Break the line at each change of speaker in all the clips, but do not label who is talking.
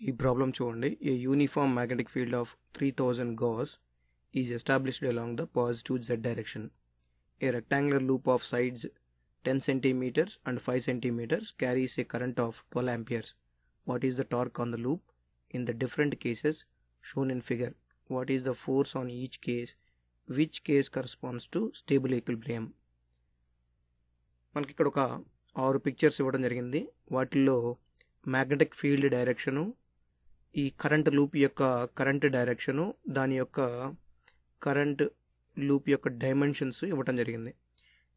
ఈ ప్రాబ్లం చూడండి. A uniform magnetic field of 3000 gauss is established along the positive z direction. A rectangular loop of sides 10 centimeters and 5 centimeters carries a current of 12 amperes. What is the torque on the loop in the different cases shown in figure? What is the force on each case? Which case corresponds to stable equilibrium? మనకి ఇక్కడ ఒక 6 pictures ఇవ్వడం జరిగింది. వాటిల్లో magnetic field direction, ఈ current loop యొక్క current direction, దాని యొక్క కరెంట్ లూప్ యొక్క డైమెన్షన్స్ ఇవ్వటం జరిగింది.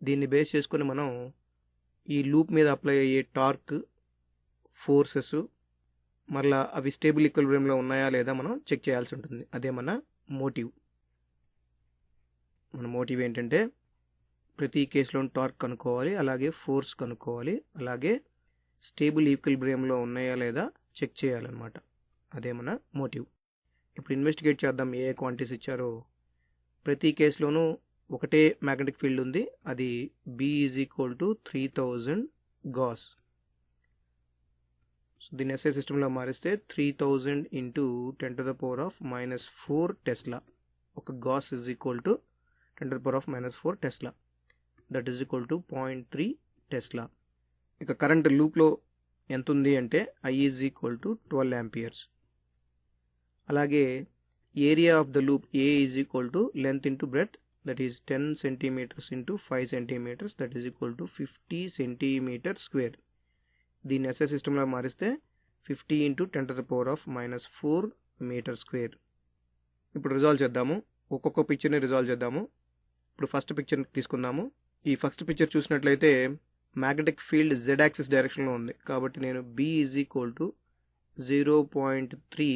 దీన్ని బేస్ చేసుకొని మనం ఈ లూప్ మీద అప్లై అయ్యే టార్క్, ఫోర్సెస్, మరలా అవి స్టేబుల్ ఈక్విలిబ్రియంలో ఉన్నాయా లేదా మనం చెక్ చేయాల్సి ఉంటుంది. అదే మన మోటివ్. మన మోటివ్ ఏంటంటే ప్రతి కేసులో టార్క్ కనుక్కోవాలి, అలాగే ఫోర్స్ కనుక్కోవాలి, అలాగే స్టేబుల్ ఈక్విలిబ్రియంలో ఉన్నాయా లేదా చెక్ చేయాలన్నమాట. అదే మన మోటివ్. ఇప్పుడు ఇన్వెస్టిగేట్ చేద్దాం ఏ క్వాంటిటీస్ ఇచ్చారో. ప్రతి కేసులోనూ ఒకటే మ్యాగ్నెటిక్ ఫీల్డ్ ఉంది. అది B = 3000 gauss. సో దీన్ని ఎస్ఐ సిస్టంలో మారిస్తే 3000 × 10⁻⁻4 టెస్లా. ఒక gauss = 10⁻⁻4 tesla. That is equal to 0.3 tesla. ఇక కరెంట్ లూప్లో ఎంత ఉంది అంటే I = 12 amperes. అలాగే area of the loop A = length into breadth, that is 10 centimeters × 5 centimeters, that is equal to 50 cm². దీన్ని ఎస్ఐ సిస్టంలో మారిస్తే 50 × 10⁻⁻4 m². ఇప్పుడు రిజాల్వ్ చేద్దాము. ఒక్కొక్క పిక్చర్ని రిజాల్వ్ చేద్దాము. ఇప్పుడు ఫస్ట్ పిక్చర్ తీసుకుందాము. ఈ ఫస్ట్ పిక్చర్ చూసినట్లయితే మ్యాగ్నెటిక్ ఫీల్డ్ z యాక్సిస్ డైరెక్షన్లో ఉంది. కాబట్టి నేను B = 0.3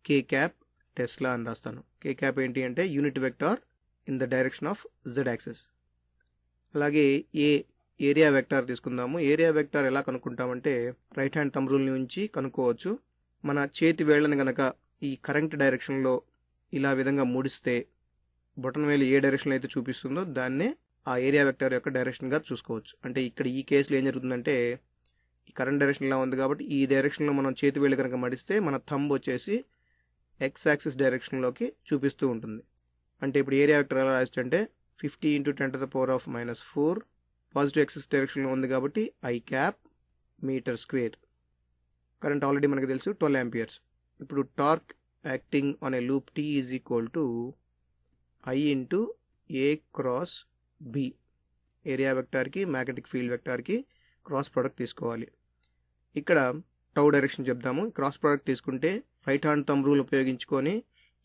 k cap టెస్లా అని రాస్తాను. k cap ఏంటి అంటే unit vector in the direction of z axis. అలాగే ఏరియా వెక్టార్ తీసుకుందాము. ఏరియా వెక్టార్ ఎలా కనుక్కుంటామంటే రైట్ హ్యాండ్ థంబ్ రూల్ నుంచి కనుక్కోవచ్చు. మన చేతి వేళ్ళని కనుక ఈ కరెంట్ డైరెక్షన్లో ఇలా విధంగా ముడిస్తే బొటన్ వేలు ఏ డైరెక్షన్లో అయితే చూపిస్తుందో దాన్నే ఆ ఏరియా వెక్టార్ యొక్క డైరెక్షన్గా చూసుకోవచ్చు. అంటే ఇక్కడ ఈ కేసులో ఏం జరుగుతుందంటే ఈ కరెంట్ డైరెక్షన్ ఇలా ఉంది కాబట్టి ఈ డైరెక్షన్లో మనం చేతి వేళ్ళు కనుక మడిస్తే మన థంబ్ వచ్చేసి ఎక్స్ యాక్సిస్ డైరెక్షన్లోకి చూపిస్తూ ఉంటుంది. అంటే ఇప్పుడు ఏరియా వెక్టర్ ఎలా రాయొచ్చు అంటే 50 × 10⁻⁻4 పాజిటివ్ యాక్సిస్ డైరెక్షన్లో ఉంది కాబట్టి I cap m². Current already మనకు తెలుసు 12 amperes. ఇప్పుడు torque acting on a loop T = I × A × B. Area వెక్టార్కి మ్యాగ్నెటిక్ ఫీల్డ్ వెక్టార్కి క్రాస్ ప్రోడక్ట్ తీసుకోవాలి. ఇక్కడ టౌ డైరెక్షన్ చెప్దాము. క్రాస్ ప్రోడక్ట్ తీసుకుంటే రైట్ హ్యాండ్ థంబ్ రూల్ ఉపయోగించుకొని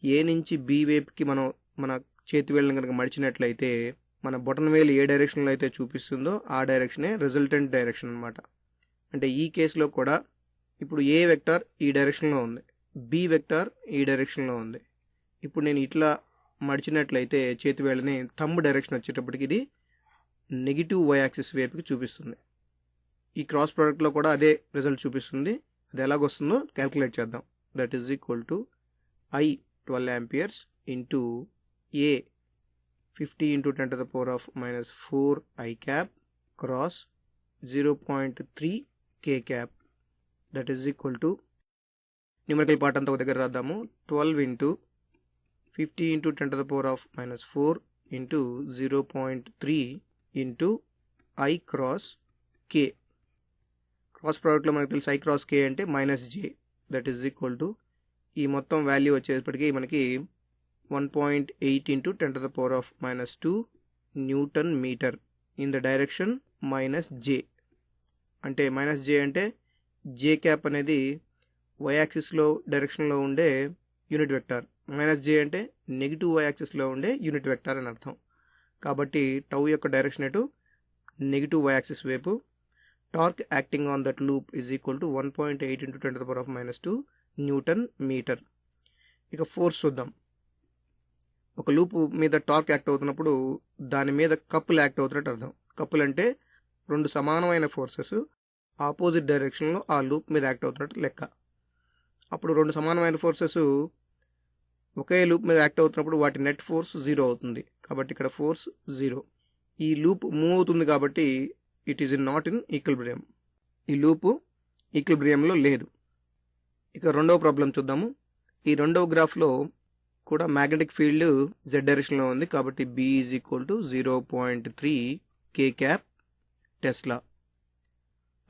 A నుంచి B వైపుకి మనం మన చేతి వేళ్ళని కనుక మడిచినట్లయితే మన బొటన్ వేలు ఏ డైరెక్షన్లో అయితే చూపిస్తుందో ఆ డైరెక్షనే రిజల్టెంట్ డైరెక్షన్ అనమాట. అంటే ఈ కేసులో కూడా ఇప్పుడు ఏ వెక్టార్ ఈ డైరెక్షన్లో ఉంది, B వెక్టార్ ఈ డైరెక్షన్లో ఉంది. ఇప్పుడు నేను ఇట్లా మడిచినట్లయితే చేతి వేళ్ళని థంబ్ డైరెక్షన్ వచ్చేటప్పటికి ఇది నెగిటివ్ y యాక్సిస్ వైపుకి చూపిస్తుంది. ఈ క్రాస్ ప్రోడక్ట్లో కూడా అదే రిజల్ట్ చూపిస్తుంది. అది ఎలాగొస్తుందో క్యాల్కులేట్ చేద్దాం. That is equal to I 12 amperes into A 50 × 10⁻⁻4 I cap cross 0.3 k cap. That is equal to numerical part అంతా ఒక దగ్గర రాద్దాము. 12 × 50 × 10⁻⁻4 into 0.3 into I cross K. Cross ప్రోడక్ట్లో మనకు తెలుసు I క్రాస్ K అంటే -j. That is equal to ఈ మొత్తం వాల్యూ వచ్చేటప్పటికి మనకి 1.8 × 10⁻⁻2 newton meter in the direction -j. అంటే -j అంటే j క్యాప్ అనేది y యాక్సిస్లో డైరెక్షన్లో ఉండే యూనిట్ వెక్టార్, -j అంటే నెగిటివ్ y యాక్సిస్లో ఉండే యూనిట్ వెక్టార్ అని అర్థం. కాబట్టి టౌ యొక్క డైరెక్షన్ ఎటు నెగిటివ్ y యాక్సిస్ వైపు. Torque acting on that loop is equal to 1.8 × 10⁻⁻2 newton metre. ఇక ఫోర్స్ చూద్దాం. ఒక లూప్ మీద టార్క్ యాక్ట్ అవుతున్నప్పుడు దాని మీద కప్పులు యాక్ట్ అవుతున్నట్టు అర్థం. కప్పులు అంటే రెండు సమానమైన ఫోర్సెస్ ఆపోజిట్ డైరెక్షన్లో ఆ లూప్ మీద యాక్ట్ అవుతున్నట్టు లెక్క. అప్పుడు రెండు సమానమైన ఫోర్సెస్ ఒకే లూప్ మీద యాక్ట్ అవుతున్నప్పుడు వాటి నెట్ ఫోర్స్ 0 అవుతుంది. కాబట్టి ఇక్కడ ఫోర్స్ 0. ఈ లూప్ మూవ్ అవుతుంది కాబట్టి it is not in equilibrium. ఈ లూపు ఈక్విలిబ్రియంలో లేదు. ఇక రెండవ ప్రాబ్లం చూద్దాము. ఈ రెండవ గ్రాఫ్లో కూడా మ్యాగ్నెటిక్ ఫీల్డ్ z డైరెక్షన్లో ఉంది కాబట్టి B is equal to 0.3 k cap tesla.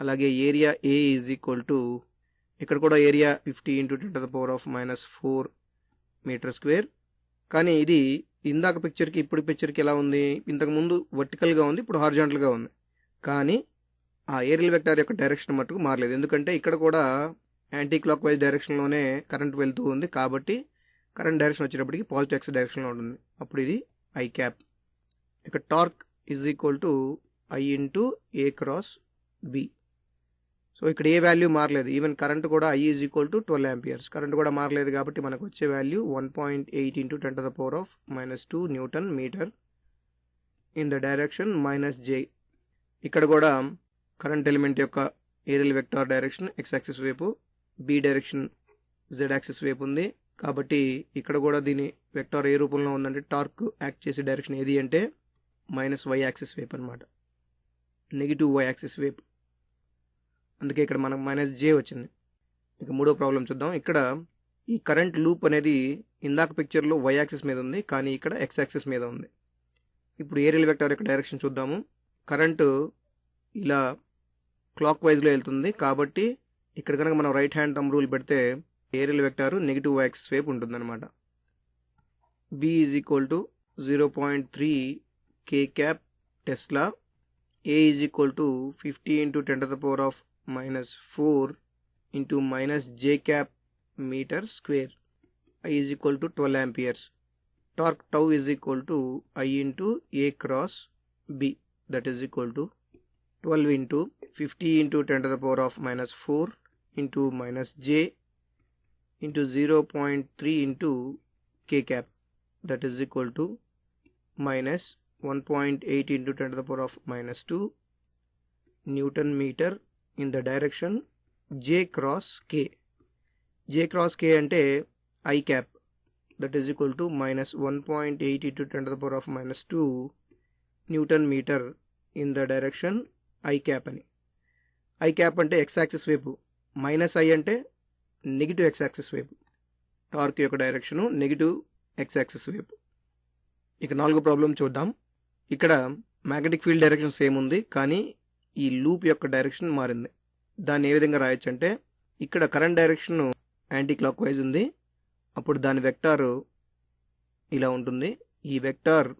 అలాగే area A is equal to ఇక్కడ కూడా ఏరియా 50 × 10⁻⁴ మీటర్ స్క్వేర్. కానీ ఇది ఇందాక పిక్చర్కి ఇప్పుడు పిక్చర్కి ఎలా ఉంది? ఇంతకుముందు వర్టికల్గా ఉంది, ఇప్పుడు హారిజాంటల్గా ఉంది. కానీ ఆ ఏరియల్ వెక్టార్ యొక్క డైరెక్షన్ మట్టుకు మారలేదు. ఎందుకంటే ఇక్కడ కూడా యాంటీ క్లాక్ వైజ్ డైరెక్షన్లోనే కరెంట్ వెళ్తూ ఉంది కాబట్టి కరెంట్ డైరెక్షన్ వచ్చేటప్పటికి పాజిటివ్ ఎక్స్ డైరెక్షన్లో ఉంటుంది. అప్పుడు ఇది ఐ క్యాప్. ఇక torque is equal to I × A × B. So ఇక్కడ ఏ వాల్యూ మారలేదు. ఈవెన్ కరెంట్ కూడా I is equal to 12 amperes. Current కూడా మారలేదు కాబట్టి మనకు వచ్చే value 1.8 × newton meter in the direction -J. ఇక్కడ కూడా కరెంట్ ఎలిమెంట్ యొక్క areal vector direction x axis వైపు, B డైరెక్షన్ z యాక్సిస్ వైపు ఉంది. కాబట్టి ఇక్కడ కూడా దీని వెక్టార్ ఏ రూపంలో ఉందంటే టార్క్ యాక్ట్ చేసే డైరెక్షన్ ఏది అంటే -y యాక్సిస్ వైపు అనమాట, నెగిటివ్ y యాక్సిస్ వైపు. అందుకే ఇక్కడ మనకు -J వచ్చింది. ఇక మూడో ప్రాబ్లం చూద్దాం. ఇక్కడ ఈ కరెంట్ లూప్ అనేది ఇందాక పిక్చర్లో y యాక్సిస్ మీద ఉంది, కానీ ఇక్కడ x యాక్సిస్ మీద ఉంది. ఇప్పుడు ఏరియల్ వెక్టార్ యొక్క డైరెక్షన్ చూద్దాము. కరెంటు ఇలా క్లాక్ వైజ్లో వెళ్తుంది కాబట్టి ఇక్కడ కనుక మనం రైట్ హ్యాండ్ థంబ్ రూల్ పెడితే areal vector negative y axis వైపు ఉంటుందన్నమాట. B is equal to 0.3 k cap tesla. A is equal to 50 × 10⁻⁴ × -J metre square. I is equal to 12 amperes. Torque tau is equal to I × A × B. That is equal to 12 × 50 × 10⁻⁴ × -J into 0.3 into k cap, that is equal to minus 1.8 into 10⁻² Newton meter in the direction J cross K. J cross K ante I cap, that is equal to minus 1.8 into 10⁻² Newton meter in the direction I cap అని. I cap అంటే x axis వైపు, minus I అంటే negative X axis వైపు. Torque యొక్క direction negative X axis వైపు. ఇక నాలుగో problem చూద్దాం. ఇక్కడ మ్యాగ్నెటిక్ ఫీల్డ్ డైరెక్షన్ సేమ్ ఉంది, కానీ ఈ లూప్ యొక్క డైరెక్షన్ మారింది. దాన్ని ఏ విధంగా రాయొచ్చు అంటే ఇక్కడ current direction anti clock wise ఉంది, అప్పుడు దాని వెక్టార్ ఇలా ఉంటుంది. ఈ వెక్టార్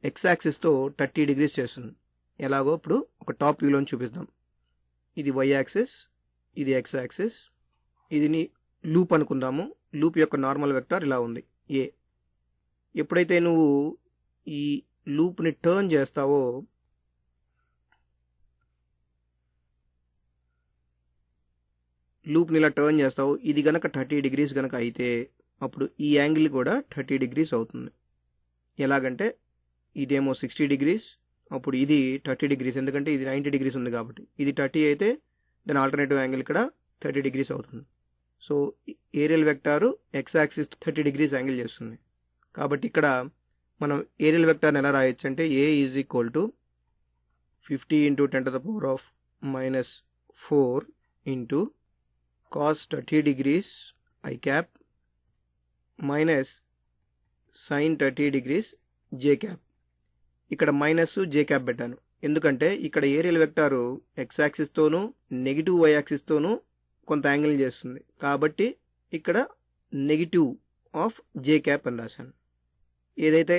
ఎక్స్ యాక్సిస్తో 30 degrees చేస్తుంది. ఎలాగో ఇప్పుడు ఒక టాప్ వ్యూలోని చూపిస్తాం. ఇది y యాక్సిస్, ఇది x యాక్సిస్, ఇది లూప్ అనుకుందాము. లూప్ యొక్క నార్మల్ వెక్టార్ ఇలా ఉంది A. ఎప్పుడైతే నువ్వు ఈ లూప్ని టర్న్ చేస్తావో ఇలా టర్న్ చేస్తావో ఇది గనక 30 degrees గనక అయితే అప్పుడు ఈ యాంగిల్ కూడా 30 degrees అవుతుంది. ఎలాగంటే ఇదేమో 60 degrees, అప్పుడు ఇది 30 degrees, ఎందుకంటే ఇది 90 degrees ఉంది కాబట్టి. ఇది 30 అయితే దాని ఆల్టర్నేటివ్ యాంగిల్ ఇక్కడ 30 degrees అవుతుంది. So areal vector x axis 30 degrees angle చేస్తుంది. కాబట్టి ఇక్కడ మనం ఏరియల్ వెక్టార్ని ఎలా రాయొచ్చు అంటే A is equal to 50 × 10⁻⁴ into cos 30 degrees I cap minus sin 30 degrees J cap. ఇక్కడ మైనస్ J cap పెట్టాను ఎందుకంటే ఇక్కడ ఏరియల్ వెక్టారు ఎక్స్ యాక్సిస్తోనూ నెగిటివ్ y యాక్సిస్తోనూ కొంత యాంగిల్ చేస్తుంది కాబట్టి ఇక్కడ నెగిటివ్ ఆఫ్ J cap అని రాశాను. ఏదైతే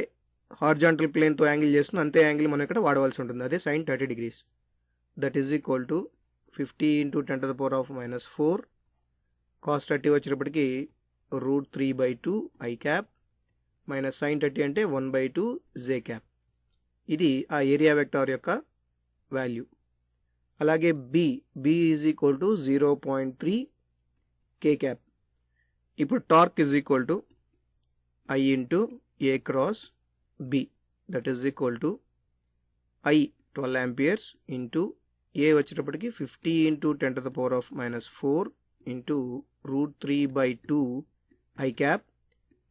హారిజాంటల్ ప్లేన్తో యాంగిల్ చేస్తుందో అంతే యాంగిల్ మనం ఇక్కడ వాడవలసి ఉంటుంది, అదే sin 30 degrees. That is equal to 50 × 10⁻⁴ cos 30 వచ్చేటప్పటికి √3/2 I cap మైనస్ sin 30 అంటే 1/2 J cap. ఇది ఆ ఏరియా వెక్టార్ యొక్క వాల్యూ. అలాగే B is equal to 0.3 k cap. ఇప్పుడు torque is equal to I × A × B, that is equal to I 12 amperes into A వచ్చేటప్పటికి 50 × 10⁻⁴ into √3/2 I cap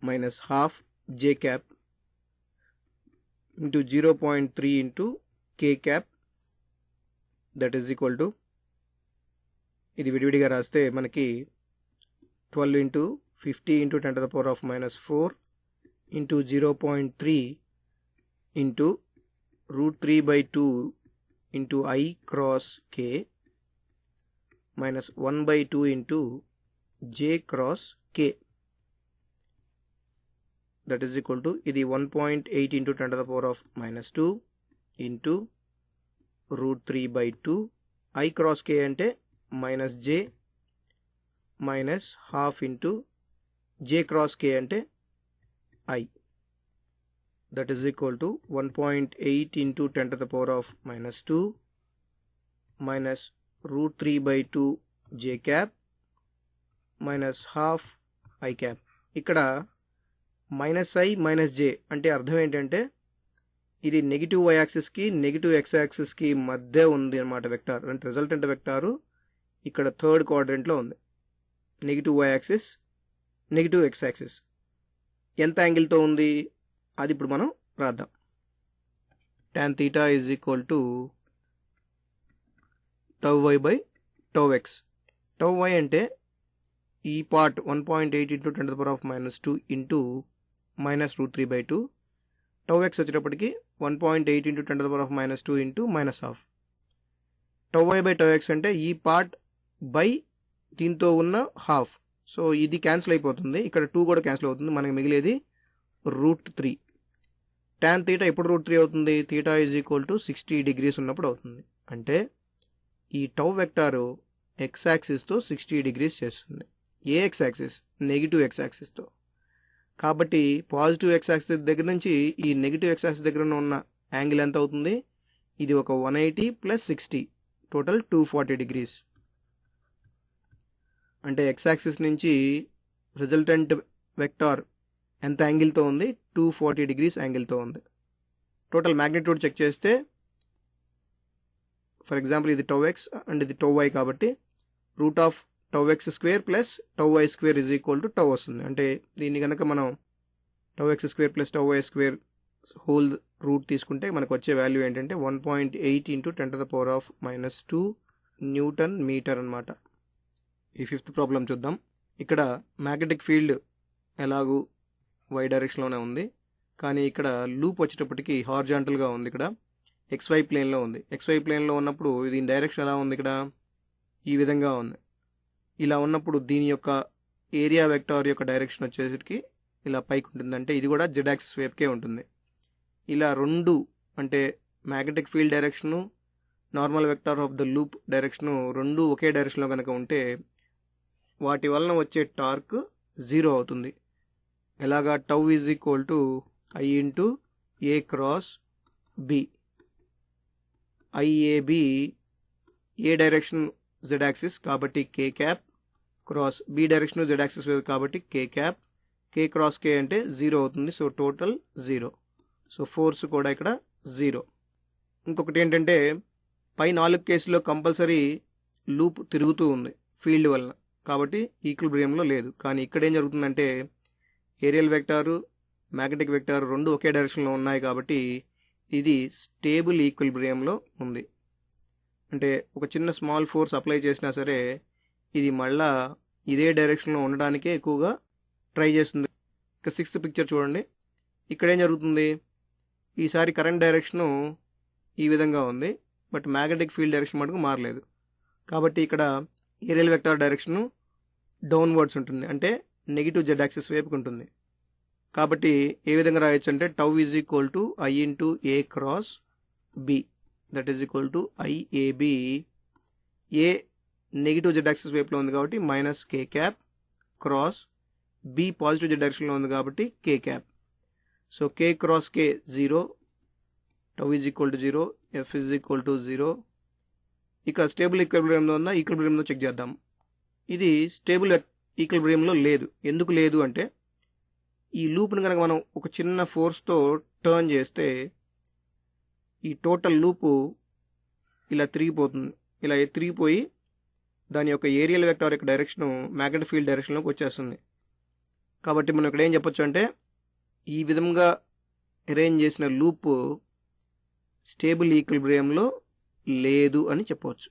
minus half J cap into 0.3 into k cap, that is equal to ఇది విడివిడిగా రాస్తే మనకి 12 into 50 into 10 to the power of minus 4 into 0.3 into root 3 by 2 into I cross k minus 1 by 2 into j cross k. That is equal to ఇది 1.8 into 10 to the power of minus 2 into root 3 by 2 I cross k అంటే minus j minus half into j cross k అంటే I. That is equal to 1.8 into 10 to the power of minus 2 minus root 3 by 2 j cap minus half I cap. ఇక్కడ minus I minus జే అంటే అర్థం ఏంటంటే ఇది negative y యాక్సిస్కి negative x యాక్సిస్కి మధ్య ఉంది అన్నమాట vector. అంటే రిజల్టెంట్ వెక్టారు ఇక్కడ థర్డ్ క్వాడ్రంట్లో ఉంది. Negative y axis negative x axis ఎంత యాంగిల్తో ఉంది అది ఇప్పుడు మనం రాద్దాం. tan theta is equal to tau y by tau x. tau y అంటే ఈ part 1.8 into 10 to the power of minus 2 into minus root 3 by 2. tau x వచ్చేటప్పటికి 1.8 into 10 to the power of minus 2 into minus half. tau y by tau x అంటే ఈ part by దీంతో ఉన్న half. So ఇది cancel అయిపోతుంది, ఇక్కడ 2 కూడా cancel అవుతుంది, మనకి మిగిలేది రూట్ 3. tan theta ఎప్పుడు రూట్ 3 అవుతుంది? theta is equal to 60 degrees ఉన్నప్పుడు అవుతుంది. అంటే ఈ టౌ వెక్టారు x యాక్సిస్తో 60 degrees చేస్తుంది. ఏ x యాక్సిస్? Negative x యాక్సిస్తో. కాబట్టి పాజిటివ్ x యాక్సిస్ దగ్గర నుంచి ఈ నెగిటివ్ x యాక్సిస్ దగ్గర ఉన్న యాంగిల్ ఎంత అవుతుంది? ఇది ఒక 180 ప్లస్ 60 టోటల్ 240 degrees. అంటే x యాక్సిస్ నుంచి రిజల్టెంట్ వెక్టార్ ఎంత యాంగిల్తో ఉంది? 240 degrees యాంగిల్తో ఉంది. టోటల్ మ్యాగ్నిట్యూడ్ చెక్ చేస్తే ఫర్ ఎగ్జాంపుల్ ఇది టౌ ఎక్స్ అండ్ ఇది టౌ వై కాబట్టి root of tau x square plus tau y square is equal to tau వస్తుంది. అంటే దీన్ని కనుక మనం tau x square plus tau y square whole root తీసుకుంటే మనకు వచ్చే వాల్యూ ఏంటంటే 1.8 into 10 to the power of minus 2 newton metre అనమాట. ఈ ఫిఫ్త్ ప్రాబ్లం చూద్దాం. ఇక్కడ మ్యాగ్నెటిక్ ఫీల్డ్ ఎలాగూ వై డైరెక్షన్లోనే ఉంది, కానీ ఇక్కడ లూప్ వచ్చేటప్పటికి హార్జాంటల్గా ఉంది. ఇక్కడ XY ప్లేన్లో ఉంది. XY ప్లేన్లో ఉన్నప్పుడు దీని డైరెక్షన్ ఎలా ఉంది? ఇక్కడ ఈ విధంగా ఉంది. ఇలా ఉన్నప్పుడు దీని యొక్క ఏరియా వెక్టార్ యొక్క డైరెక్షన్ వచ్చేసరికి ఇలా పైకి ఉంటుంది. అంటే ఇది కూడా జెడ్ యాక్సిస్ వైపుకే ఉంటుంది. ఇలా రెండు అంటే magnetic field direction normal vector of the loop direction రెండు ఒకే డైరెక్షన్లో కనుక ఉంటే వాటి వలన వచ్చే టార్క్ 0 అవుతుంది. ఎలాగా? Tau is equal to I into A cross B. IAB A direction z axis కాబట్టి k cap cross B direction z axis కాబట్టి k cap, k cross k అంటే 0 అవుతుంది. So total 0. సో ఫోర్స్ కూడా ఇక్కడ 0. ఇంకొకటి ఏంటంటే పై 4 కేసుల్లో కంపల్సరీ లూప్ తిరుగుతూ ఉంది ఫీల్డ్ వలన, కాబట్టి ఈక్విలిబ్రియంలో లేదు. కానీ ఇక్కడ ఏం జరుగుతుందంటే ఏరియల్ వెక్టారు మ్యాగ్నెటిక్ వెక్టార్ రెండు ఒకే డైరెక్షన్లో ఉన్నాయి కాబట్టి ఇది స్టేబుల్ ఈక్విలిబ్రియంలో ఉంది. అంటే ఒక చిన్న స్మాల్ ఫోర్స్ అప్లై చేసినా సరే ఇది మళ్ళా ఇదే డైరెక్షన్లో ఉండడానికే ఎక్కువగా ట్రై చేస్తుంది. ఇక సిక్స్త్ పిక్చర్ చూడండి. ఇక్కడ ఏం జరుగుతుంది? ఈసారి కరెంట్ డైరెక్షను ఈ విధంగా ఉంది, బట్ మ్యాగ్నెటిక్ ఫీల్డ్ డైరెక్షన్ మటుకు మారలేదు. కాబట్టి ఇక్కడ ఏరియల్ వెక్టార్ డైరెక్షను డౌన్వర్డ్స్ ఉంటుంది, అంటే నెగిటివ్ జెడ్ యాక్సిస్ వైపుకి ఉంటుంది. కాబట్టి ఏ విధంగా రాయొచ్చు అంటే tau is equal to I into A cross B. That is equal to IAB. A negative z axis వైపులో ఉంది కాబట్టి minus k cap cross B positive z డైరెక్షన్లో ఉంది కాబట్టి k cap. So k cross k 0, tau is equal to 0, F is equal to 0. ఇక stable ఈక్విలిబ్రియంలో ఉన్న ఈక్విలిబ్రియంలో check చేద్దాం. ఇది స్టేబుల్ ఈక్విలిబ్రియంలో లేదు. ఎందుకు లేదు అంటే ఈ లూప్ని కనుక మనం ఒక చిన్న ఫోర్స్తో టర్న్ చేస్తే ఈ టోటల్ లూపు ఇలా తిరిగిపోతుంది. ఇలా తిరిగిపోయి దాని యొక్క ఏరియల్ వెక్టార్ యొక్క డైరెక్షను మ్యాగ్నెటిక్ ఫీల్డ్ డైరెక్షన్లోకి వచ్చేస్తుంది. కాబట్టి మనం ఇక్కడ ఏం చెప్పొచ్చు అంటే ఈ విధంగా అరేంజ్ చేసిన లూప్ స్టేబుల్ ఈక్విలిబ్రియంలో లేదు అని చెప్పవచ్చు.